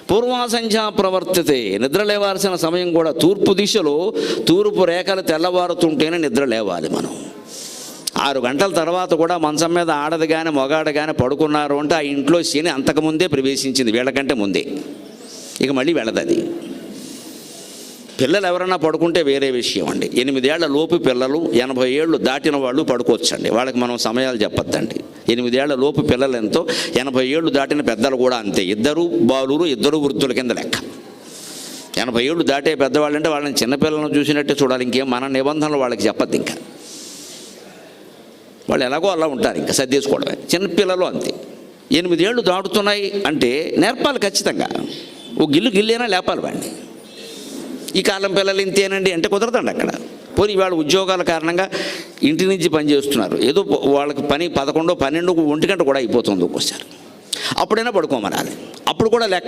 పూర్వాసంధ్యా ప్రవర్తితే, నిద్ర లేవాల్సిన సమయం కూడా తూర్పు దిశలో తూర్పు రేఖలు తెల్లవారుతుంటేనే నిద్ర లేవాలి మనం. 6 గంటల తర్వాత కూడా మంచం మీద ఆడది కానీ మగాడు కానీ పడుకున్నారు అంటే ఆ ఇంట్లో శని అంతకుముందే ప్రవేశించింది, వీళ్ళకంటే ముందే. ఇక మళ్ళీ వెళ్ళదు అది. పిల్లలు ఎవరన్నా పడుకుంటే వేరే విషయం అండి. 8 ఏళ్ల లోపు పిల్లలు, 80 ఏళ్ళు దాటిన వాళ్ళు పడుకోవచ్చండి. వాళ్ళకి మనం సమయాలు చెప్పొద్దండి. 8 ఏళ్ల లోపు పిల్లలు ఎంతో, 80 ఏళ్ళు దాటిన పెద్దలు కూడా అంతే. 2 బాలురు 2 వృద్ధుల కింద లెక్క. 80 ఏళ్ళు దాటే పెద్దవాళ్ళు అంటే వాళ్ళని చిన్నపిల్లలను చూసినట్టే చూడాలి. ఇంకేం మన నిబంధనలు వాళ్ళకి చెప్పద్దు. ఇంకా వాళ్ళు ఎలాగో అలా ఉంటారు, ఇంకా సర్దేసుకోవడమే. చిన్నపిల్లలు అంతే. 8 ఏళ్ళు దాటుతున్నాయి అంటే నేర్పాలి ఖచ్చితంగా. ఓ గిల్లేనా లేపాలి వాడిని. ఈ కాలం పిల్లలు ఇంతేనండి అంటే కుదరదండి అక్కడ. పోనీ వాళ్ళ ఉద్యోగాల కారణంగా ఇంటి నుంచి పని చేస్తున్నారు, ఏదో వాళ్ళకి పని 11, 12, 1 గంట కూడా అయిపోతుంది ఒక్కోసారి. అప్పుడైనా పడుకోమనాలి. అప్పుడు కూడా లెక్క